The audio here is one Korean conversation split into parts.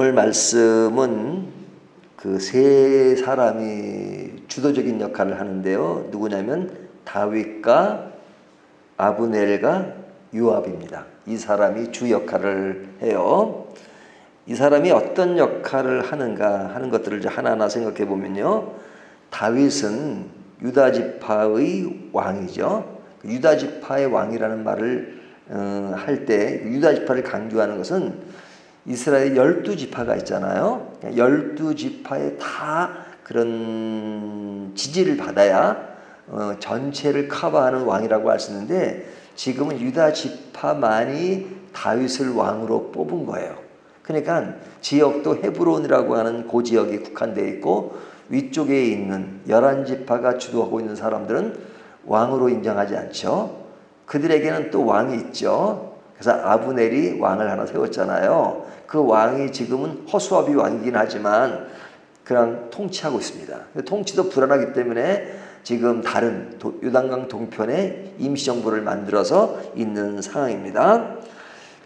오늘 말씀은 그 세 사람이 주도적인 역할을 하는데요. 누구냐면 다윗과 아브넬과 요압입니다. 이 사람이 주 역할을 해요. 이 사람이 어떤 역할을 하는가 하는 것들을 이제 하나하나 생각해 보면요. 다윗은 유다 지파의 왕이죠. 유다 지파의 왕이라는 말을 할 때 유다 지파를 강조하는 것은 이스라엘 12지파가 있잖아요. 12지파에 다 그런 지지를 받아야 전체를 커버하는 왕이라고 할 수 있는데 지금은 유다 지파만이 다윗을 왕으로 뽑은 거예요. 그러니까 지역도 헤브론이라고 하는 그 지역에 국한되어 있고 위쪽에 있는 11지파가 주도하고 있는 사람들은 왕으로 인정하지 않죠. 그들에게는 또 왕이 있죠. 그래서 아브넬이 왕을 하나 세웠잖아요. 그 왕이 지금은 허수아비 왕이긴 하지만 그냥 통치하고 있습니다. 통치도 불안하기 때문에 지금 다른 요단강 동편에 임시정부를 만들어서 있는 상황입니다.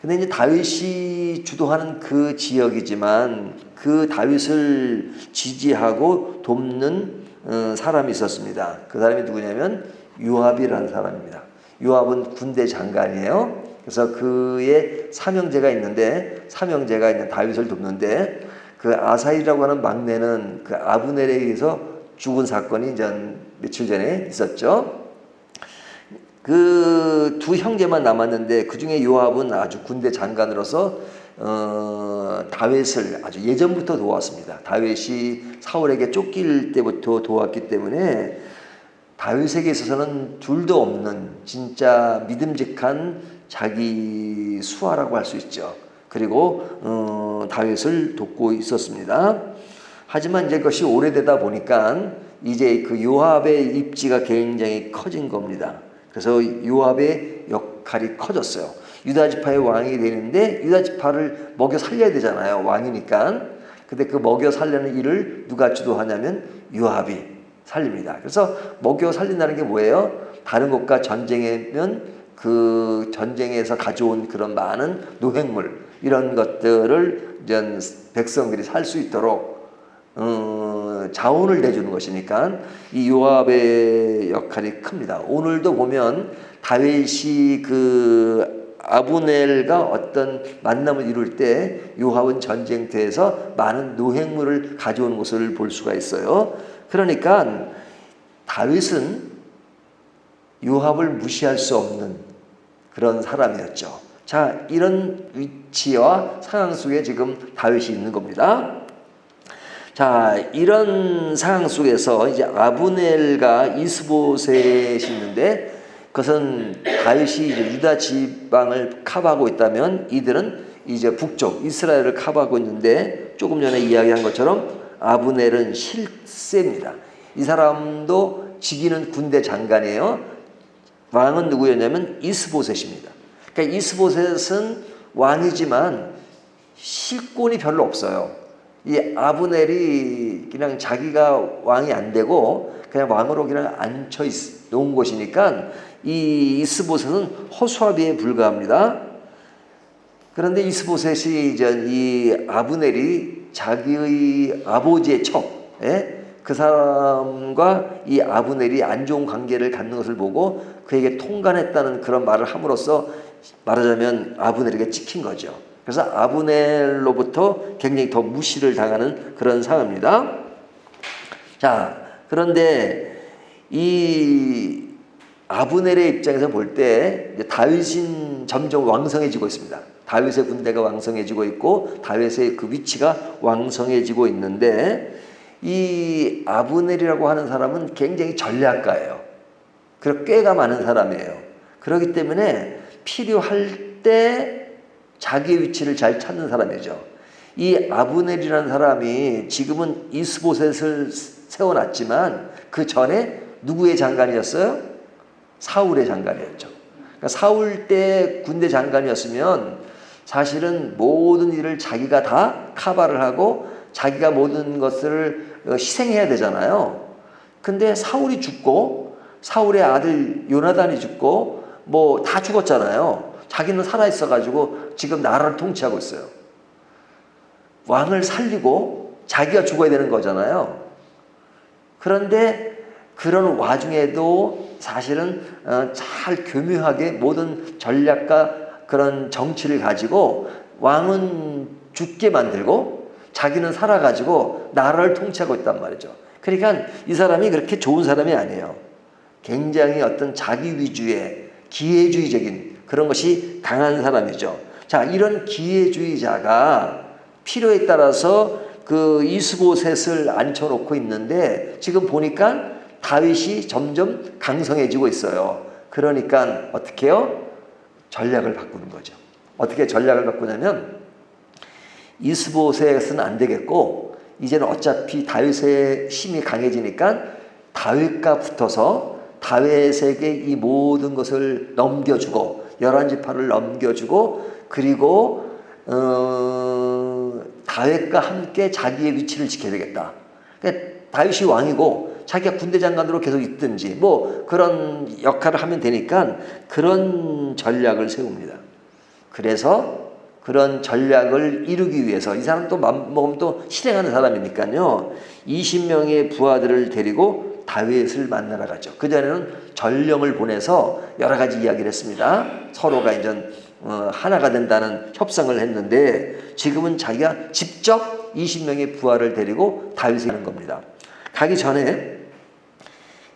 근데 이제 다윗이 주도하는 그 지역이지만 그 다윗을 지지하고 돕는 사람이 있었습니다. 그 사람이 누구냐면 요압이라는 사람입니다. 요압은 군대 장관이에요. 그래서 그의 사명제가 있는데 사명제가 있는 다윗을 돕는데 그 아사일이라고 하는 막내는 그 아브넬에 의해서 죽은 사건이 이제 며칠 전에 있었죠. 그 두 형제만 남았는데 그 중에 요압은 아주 군대 장관으로서 다윗을 아주 예전부터 도왔습니다. 다윗이 사울에게 쫓길 때부터 도왔기 때문에 다윗에게 있어서는 둘도 없는 진짜 믿음직한 자기 수하라고 할 수 있죠. 그리고 다윗을 돕고 있었습니다. 하지만 이제 그것이 오래되다 보니까 이제 그 요압의 입지가 굉장히 커진 겁니다. 그래서 요압의 역할이 커졌어요. 유다 지파의 왕이 되는데 유다 지파를 먹여 살려야 되잖아요. 왕이니까. 근데 그 먹여 살리는 일을 누가 주도하냐면 요압이 살립니다. 그래서 먹여 살린다는 게 뭐예요? 다른 곳과 전쟁이면 그 전쟁에서 가져온 그런 많은 노획물 이런 것들을 이제 백성들이 살 수 있도록 자원을 내주는 것이니까 이 요압의 역할이 큽니다. 오늘도 보면 다윗이 그 아브넬과 어떤 만남을 이룰 때 요압은 전쟁터에서 많은 노획물을 가져오는 것을 볼 수가 있어요. 그러니까 다윗은 요압을 무시할 수 없는 그런 사람이었죠. 자, 이런 위치와 상황 속에 지금 다윗이 있는 겁니다. 자, 이런 상황 속에서 이제 아브넬과 이스보셋이 있는데 그것은 다윗이 이제 유다 지방을 커버하고 있다면 이들은 이제 북쪽 이스라엘을 커버하고 있는데 조금 전에 이야기한 것처럼 아브넬은 실세입니다. 이 사람도 직위는 군대 장관이에요. 왕은 누구였냐면 이스보셋입니다. 그러니까 이스보셋은 왕이지만 실권이 별로 없어요. 이 아브넬이 그냥 자기가 왕이 안 되고 그냥 왕으로 그냥 앉혀 놓은 것이니까 이 이스보셋은 허수아비에 불과합니다. 그런데 이스보셋이 이제 이 아브넬이 자기의 아버지의 척, 그 사람과 이 아브넬이 안 좋은 관계를 갖는 것을 보고 그에게 통간했다는 그런 말을 함으로써 말하자면 아브넬에게 찍힌 거죠. 그래서 아브넬로부터 굉장히 더 무시를 당하는 그런 상황입니다. 자, 그런데 이 아브넬의 입장에서 볼 때 다윗은 점점 왕성해지고 있습니다. 다윗의 군대가 왕성해지고 있고 다윗의 그 위치가 왕성해지고 있는데 이 아브넬이라고 하는 사람은 굉장히 전략가예요. 그리고 꾀가 많은 사람이에요. 그렇기 때문에 필요할 때 자기의 위치를 잘 찾는 사람이죠. 이 아브넬이라는 사람이 지금은 이스보셋을 세워놨지만 그 전에 누구의 장관이었어요? 사울의 장관이었죠. 그러니까 사울 때 군대 장관이었으면 사실은 모든 일을 자기가 다 커버를 하고 자기가 모든 것을 희생해야 되잖아요. 근데 사울이 죽고 사울의 아들 요나단이 죽고 뭐 다 죽었잖아요. 자기는 살아있어가지고 지금 나라를 통치하고 있어요. 왕을 살리고 자기가 죽어야 되는 거잖아요. 그런데 그런 와중에도 사실은 잘 교묘하게 모든 전략과 그런 정치를 가지고 왕은 죽게 만들고 자기는 살아가지고 나라를 통치하고 있단 말이죠. 그러니까 이 사람이 그렇게 좋은 사람이 아니에요. 굉장히 어떤 자기 위주의 기회주의적인 그런 것이 강한 사람이죠. 자, 이런 기회주의자가 필요에 따라서 그 이스보셋을 앉혀놓고 있는데 지금 보니까 다윗이 점점 강성해지고 있어요. 그러니까 어떻게 해요? 전략을 바꾸는 거죠. 어떻게 전략을 바꾸냐면 이스보셋은 안 되겠고 이제는 어차피 다윗의 힘이 강해지니까 다윗과 붙어서 다윗에게 이 모든 것을 넘겨주고 11지파를 넘겨주고 그리고 다윗과 함께 자기의 위치를 지켜야 되겠다. 그러니까 다윗이 왕이고 자기가 군대 장관으로 계속 있든지 뭐 그런 역할을 하면 되니까 그런 전략을 세웁니다. 그래서 그런 전략을 이루기 위해서 이 사람 또 맘먹으면 또 실행하는 사람이니까요. 20명의 부하들을 데리고 다윗을 만나러 가죠. 그전에는 전령을 보내서 여러 가지 이야기를 했습니다. 서로가 이제 하나가 된다는 협상을 했는데 지금은 자기가 직접 20명의 부하를 데리고 다윗을 하는 겁니다. 가기 전에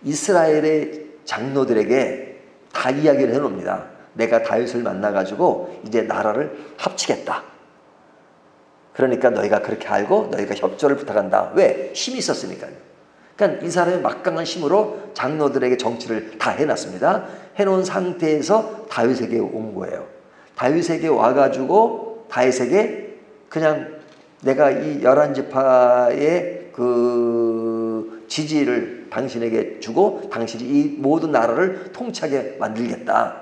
이스라엘의 장로들에게 다 이야기를 해놓습니다. 내가 다윗을 만나가지고 이제 나라를 합치겠다. 그러니까 너희가 그렇게 알고 너희가 협조를 부탁한다. 왜? 힘이 있었으니까요. 그러니까 이 사람이 막강한 힘으로 장로들에게 정치를 다 해놨습니다. 해놓은 상태에서 다윗에게 온 거예요. 다윗에게 와가지고 다윗에게 그냥 내가 이 11지파의 그 지지를 당신에게 주고 당신이 이 모든 나라를 통치하게 만들겠다.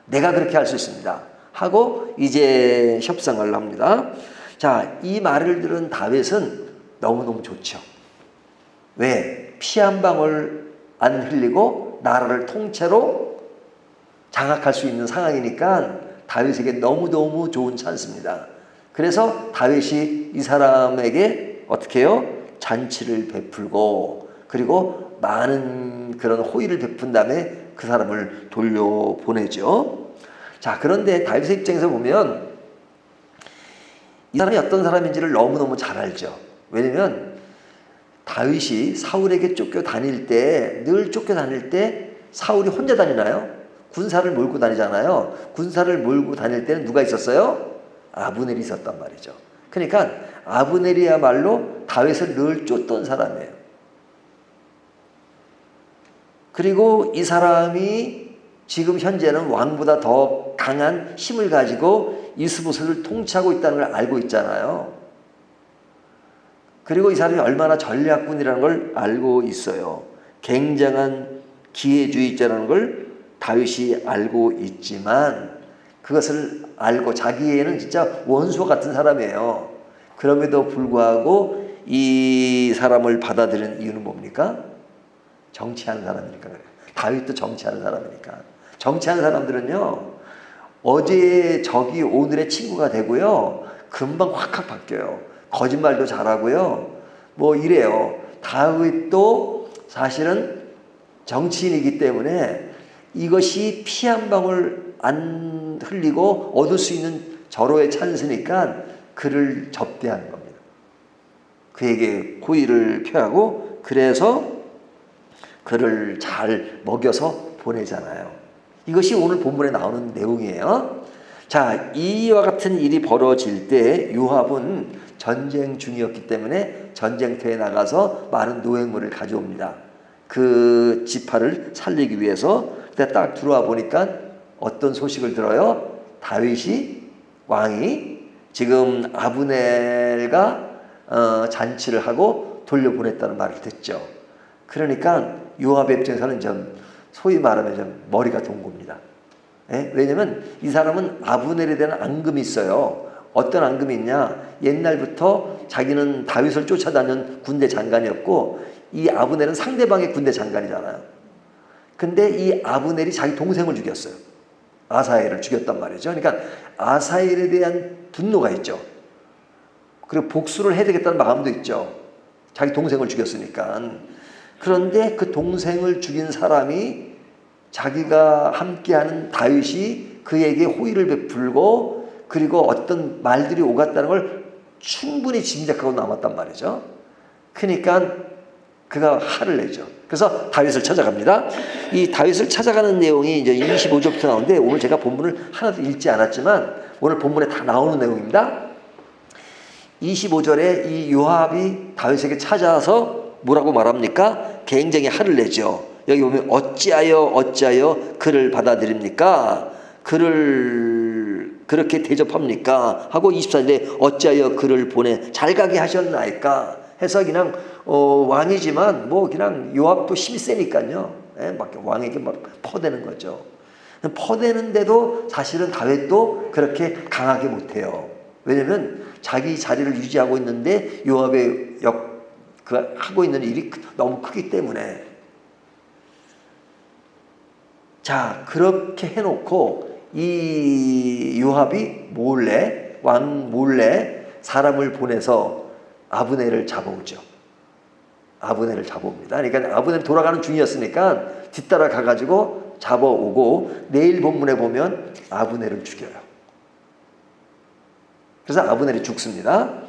내가 그렇게 할 수 있습니다. 하고 이제 협상을 합니다. 자, 이 말을 들은 다윗은 너무너무 좋죠. 왜? 피 한 방울 안 흘리고 나라를 통째로 장악할 수 있는 상황이니까 다윗에게 너무너무 좋은 찬스입니다. 그래서 다윗이 이 사람에게 어떻게 해요? 잔치를 베풀고 그리고 많은 그런 호의를 베푼 다음에 그 사람을 돌려보내죠. 자, 그런데 다윗의 입장에서 보면 이 사람이 어떤 사람인지를 너무너무 잘 알죠. 왜냐면 다윗이 사울에게 쫓겨 다닐 때 늘 쫓겨다닐 때 사울이 혼자 다니나요? 군사를 몰고 다니잖아요. 군사를 몰고 다닐 때는 누가 있었어요? 아브넬이 있었단 말이죠. 그러니까 아브넬이야말로 다윗을 늘 쫓던 사람이에요. 그리고 이 사람이 지금 현재는 왕보다 더 강한 힘을 가지고 이스보셋을 통치하고 있다는 걸 알고 있잖아요. 그리고 이 사람이 얼마나 전략군이라는 걸 알고 있어요. 굉장한 기회주의자라는 걸 다윗이 알고 있지만 그것을 알고 자기에는 진짜 원수 같은 사람이에요. 그럼에도 불구하고 이 사람을 받아들이는 이유는 뭡니까? 정치하는 사람이니까 그래요. 다윗도 정치하는 사람이니까. 정치하는 사람들은요, 어제의 적이 오늘의 친구가 되고요, 금방 확확 바뀌어요. 거짓말도 잘하고요, 뭐 이래요. 다윗도 사실은 정치인이기 때문에 이것이 피 한 방울 안 흘리고 얻을 수 있는 절호의 찬스니까 그를 접대하는 겁니다. 그에게 호의를 표하고 그래서 그를 잘 먹여서 보내잖아요. 이것이 오늘 본문에 나오는 내용이에요. 자, 이와 같은 일이 벌어질 때 요압은 전쟁 중이었기 때문에 전쟁터에 나가서 많은 노획물을 가져옵니다. 그 지파를 살리기 위해서. 그때 딱 들어와 보니까 어떤 소식을 들어요? 다윗이 왕이 지금 아브넬과 잔치를 하고 돌려보냈다는 말을 듣죠. 그러니까 요압의 입장에서는 좀 소위 말하면 좀 머리가 동겁니다. 예? 왜냐면 이 사람은 아브넬에 대한 앙금이 있어요. 어떤 앙금이 있냐? 옛날부터 자기는 다윗을 쫓아다니는 군대 장관이었고 이 아브넬은 상대방의 군대 장관이잖아요. 근데 이 아브넬이 자기 동생을 죽였어요. 아사엘을 죽였단 말이죠. 그러니까 아사엘에 대한 분노가 있죠. 그리고 복수를 해야 되겠다는 마음도 있죠. 자기 동생을 죽였으니까. 그런데 그 동생을 죽인 사람이 자기가 함께하는 다윗이 그에게 호의를 베풀고 그리고 어떤 말들이 오갔다는 걸 충분히 짐작하고 남았단 말이죠. 그러니까 그가 화를 내죠. 그래서 다윗을 찾아갑니다. 이 다윗을 찾아가는 내용이 이제 25절부터 나오는데 오늘 제가 본문을 하나도 읽지 않았지만 오늘 본문에 다 나오는 내용입니다. 25절에 이 요압이 다윗에게 찾아와서 뭐라고 말합니까? 굉장히 화를 내죠. 여기 보면 어찌하여 그를 받아들입니까? 그를 그렇게 대접합니까? 하고 24절에 어찌하여 그를 보내 잘 가게 하셨나이까? 해서 그냥 왕이지만 뭐 그냥 요압도 힘이 세니까요. 막 왕에게 막 퍼대는 거죠. 퍼대는데도 사실은 다윗도 그렇게 강하게 못해요. 왜냐면 자기 자리를 유지하고 있는데 요압의 그 하고 있는 일이 너무 크기 때문에. 자, 그렇게 해놓고 이 요압이 왕 몰래 사람을 보내서 아브넬을 잡아오죠. 아브넬을 잡아옵니다. 그러니까 아브넬 돌아가는 중이었으니까 뒤따라 가가지고 잡아오고 내일 본문에 보면 아브넬을 죽여요. 그래서 아브넬이 죽습니다.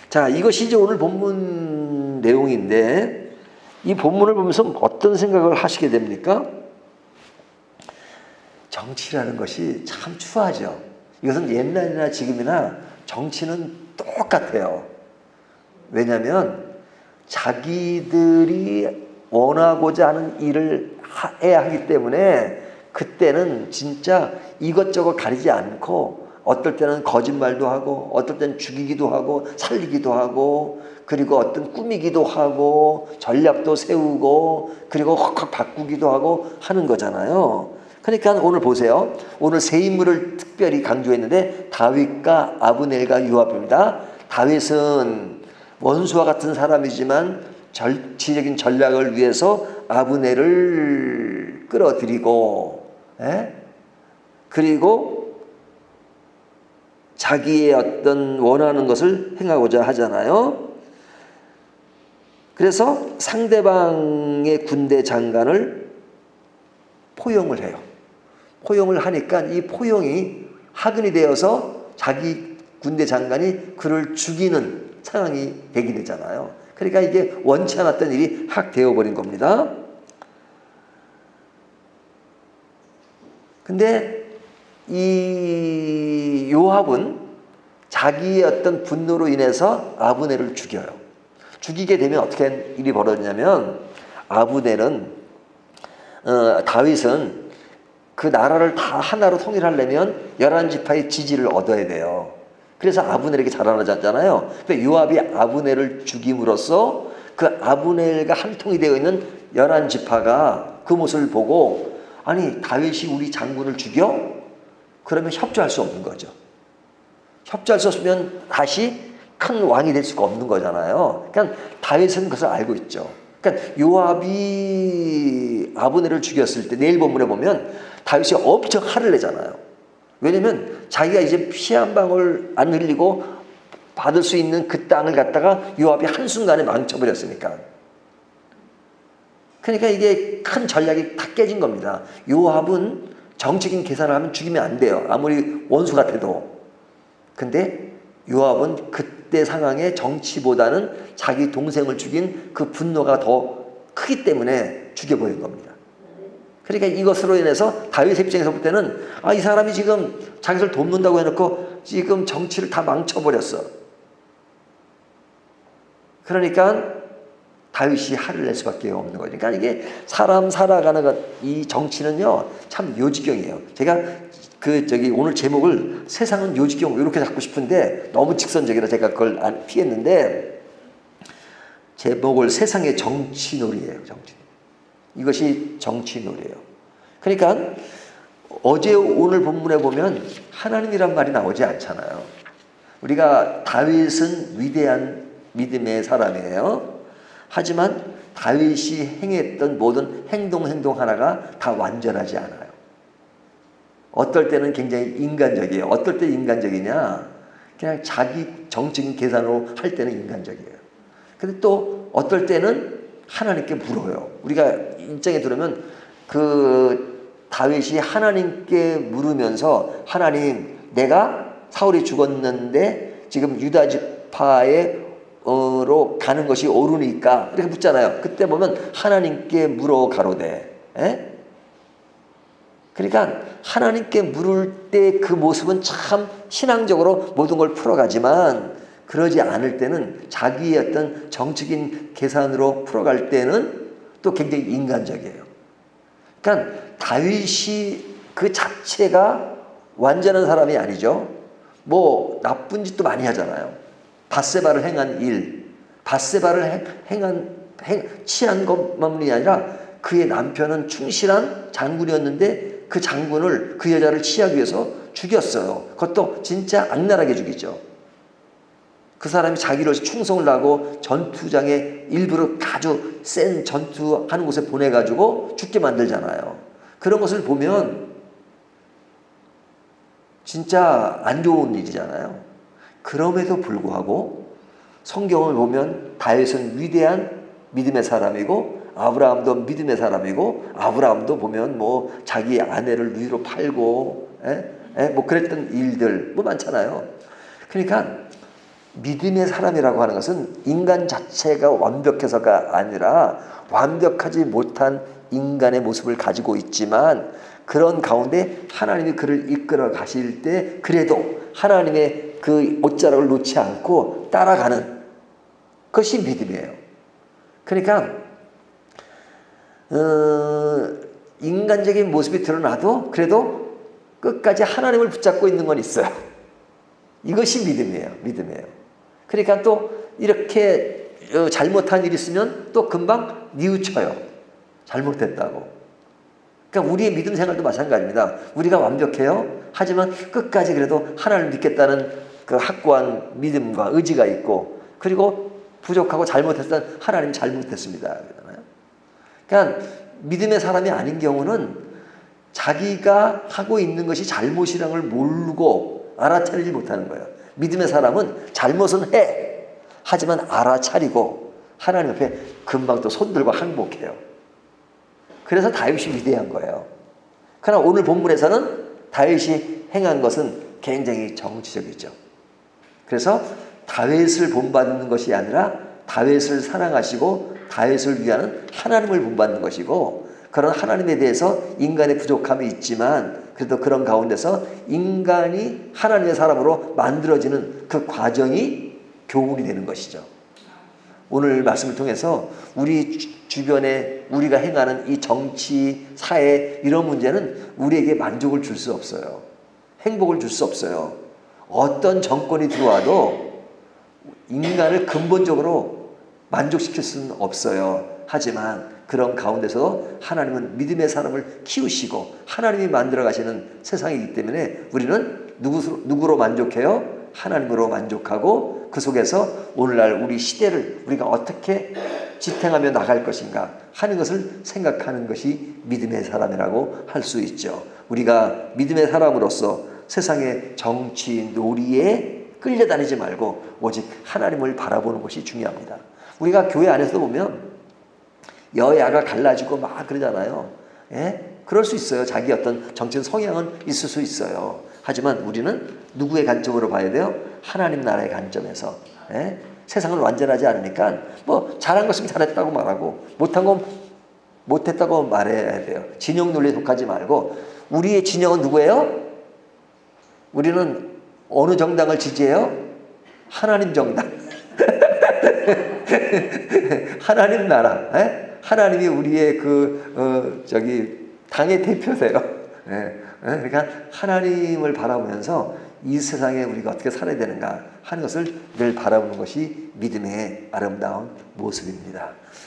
자, 이것이 이제 오늘 본문 내용인데 이 본문을 보면서 어떤 생각을 하시게 됩니까? 정치라는 것이 참 추하죠. 이것은 옛날이나 지금이나 정치는 똑같아요. 왜냐하면 자기들이 원하고자 하는 일을 해야 하기 때문에 그때는 진짜 이것저것 가리지 않고 어떨 때는 거짓말도 하고 어떨 때는 죽이기도 하고 살리기도 하고 그리고 어떤 꾸미기도 하고 전략도 세우고 그리고 확확 바꾸기도 하고 하는 거잖아요. 그러니까 오늘 보세요. 오늘 세 인물을 특별히 강조했는데 다윗과 아브넬과 요압입니다. 다윗은 원수와 같은 사람이지만 정치적인 전략을 위해서 아브넬을 끌어들이고 그리고 자기의 어떤 원하는 것을 행하고자 하잖아요. 그래서 상대방의 군대 장관을 포용을 해요. 포용을 하니까 이 포용이 화근이 되어서 자기 군대 장관이 그를 죽이는 상황이 되게 되잖아요. 그러니까 이게 원치 않았던 일이 확 되어버린 겁니다. 근데 이 요압은 자기의 어떤 분노로 인해서 아브넬을 죽여요. 죽이게 되면 어떻게 일이 벌어지냐면 다윗은 그 나라를 다 하나로 통일하려면 11지파의 지지를 얻어야 돼요. 그래서 아브넬에게 자라나잖아요. 요압이 아브넬을 죽임으로써 그 아브넬과 한 통이 되어 있는 11지파가 그 모습을 보고 아니 다윗이 우리 장군을 죽여? 그러면 협조할 수 없는 거죠. 협조할 수 없으면 다시 큰 왕이 될 수가 없는 거잖아요. 그러니까 다윗은 그것을 알고 있죠. 그러니까 요압이 아브넬을 죽였을 때 내일 본문에 보면 다윗이 엄청 화를 내잖아요. 왜냐면 자기가 이제 피 한 방울 안 흘리고 받을 수 있는 그 땅을 갖다가 요압이 한순간에 망쳐버렸으니까. 그러니까 이게 큰 전략이 다 깨진 겁니다. 요압은 정치적인 계산을 하면 죽이면 안 돼요. 아무리 원수 같아도. 근데 요압은 그때 상황에 정치보다는 자기 동생을 죽인 그 분노가 더 크기 때문에 죽여버린 겁니다. 그러니까 이것으로 인해서 다윗 입장에서 볼 때는 이 사람이 지금 자기를 돕는다고 해놓고 지금 정치를 다 망쳐버렸어. 그러니까 다윗이 화를 낼 수밖에 없는 거죠. 그러니까 이게 사람 살아가는 것, 이 정치는요 참 요지경이에요. 제가 오늘 제목을 세상은 요지경 이렇게 잡고 싶은데 너무 직선적이라 제가 그걸 피했는데 제목을 세상의 정치놀이에요. 정치. 이것이 정치놀이에요. 그러니까 어제 오늘 본문에 보면 하나님이란 말이 나오지 않잖아요. 우리가 다윗은 위대한 믿음의 사람이에요. 하지만 다윗이 행했던 모든 행동 하나가 다 완전하지 않아요. 어떨 때는 굉장히 인간적이에요. 어떨 때 인간적이냐? 그냥 자기 정적인 계산으로 할 때는 인간적이에요. 근데 또 어떨 때는 하나님께 물어요. 우리가 입장에 들으면 그 다윗이 하나님께 물으면서 하나님, 내가 사울이 죽었는데 지금 유다 지파로 가는 것이 옳으니까 이렇게 묻잖아요. 그때 보면 하나님께 물어 가로되. 그러니까 하나님께 물을 때 그 모습은 참 신앙적으로 모든 걸 풀어가지만 그러지 않을 때는 자기의 어떤 정치적인 계산으로 풀어갈 때는 또 굉장히 인간적이에요. 그러니까 다윗이 그 자체가 완전한 사람이 아니죠. 뭐 나쁜 짓도 많이 하잖아요. 밧세바를 행한 일, 밧세바를 취한 것만이 아니라 그의 남편은 충실한 장군이었는데 그 장군을, 그 여자를 취하기 위해서 죽였어요. 그것도 진짜 악랄하게 죽이죠. 그 사람이 자기를 충성을 하고 전투장에 일부러 아주 센 전투하는 곳에 보내가지고 죽게 만들잖아요. 그런 것을 보면 진짜 안 좋은 일이잖아요. 그럼에도 불구하고 성경을 보면 다윗은 위대한 믿음의 사람이고 아브라함도 믿음의 사람이고, 아브라함도 보면 뭐 자기 아내를 누이로 팔고 뭐 그랬던 일들 뭐 많잖아요. 그러니까 믿음의 사람이라고 하는 것은 인간 자체가 완벽해서가 아니라 완벽하지 못한 인간의 모습을 가지고 있지만 그런 가운데 하나님이 그를 이끌어 가실 때 그래도 하나님의 그 옷자락을 놓지 않고 따라가는 것이 믿음이에요. 그러니까 인간적인 모습이 드러나도 그래도 끝까지 하나님을 붙잡고 있는 건 있어요. 이것이 믿음이에요. 그러니까 또 이렇게 잘못한 일이 있으면 또 금방 뉘우쳐요. 잘못됐다고. 그러니까 우리의 믿음 생활도 마찬가지입니다. 우리가 완벽해요. 하지만 끝까지 그래도 하나님을 믿겠다는 그 확고한 믿음과 의지가 있고, 그리고 부족하고 잘못했던 하나님 잘못했습니다. 그러니까 믿음의 사람이 아닌 경우는 자기가 하고 있는 것이 잘못이라는 걸 모르고 알아차리지 못하는 거예요. 믿음의 사람은 잘못은 해. 하지만 알아차리고 하나님 옆에 금방 또 손들고 항복해요. 그래서 다윗이 위대한 거예요. 그러나 오늘 본문에서는 다윗이 행한 것은 굉장히 정치적이죠. 그래서 다윗을 본받는 것이 아니라 다윗을 사랑하시고 다윗을 위하는 하나님을 본받는 것이고, 그런 하나님에 대해서 인간의 부족함이 있지만 그래도 그런 가운데서 인간이 하나님의 사람으로 만들어지는 그 과정이 교훈이 되는 것이죠. 오늘 말씀을 통해서 우리 주변에 우리가 행하는 이 정치, 사회 이런 문제는 우리에게 만족을 줄 수 없어요. 행복을 줄 수 없어요. 어떤 정권이 들어와도 인간을 근본적으로 만족시킬 수는 없어요. 하지만 그런 가운데서 하나님은 믿음의 사람을 키우시고 하나님이 만들어 가시는 세상이기 때문에 우리는 누구로 만족해요? 하나님으로 만족하고 그 속에서 오늘날 우리 시대를 우리가 어떻게 지탱하며 나갈 것인가 하는 것을 생각하는 것이 믿음의 사람이라고 할 수 있죠. 우리가 믿음의 사람으로서 세상의 정치, 놀이에 끌려다니지 말고 오직 하나님을 바라보는 것이 중요합니다. 우리가 교회 안에서 보면 여야가 갈라지고 막 그러잖아요. 그럴 수 있어요. 자기 어떤 정치적 성향은 있을 수 있어요. 하지만 우리는 누구의 관점으로 봐야 돼요? 하나님 나라의 관점에서. 세상은 완전하지 않으니까 뭐 잘한 것이면 잘했다고 말하고 못한 건 못했다고 말해야 돼요. 진영 논리에 속하지 말고 우리의 진영은 누구예요? 우리는 어느 정당을 지지해요? 하나님 정당. 하나님 나라. 하나님이 우리의 당의 대표세요. 그러니까 하나님을 바라보면서 이 세상에 우리가 어떻게 살아야 되는가 하는 것을 늘 바라보는 것이 믿음의 아름다운 모습입니다.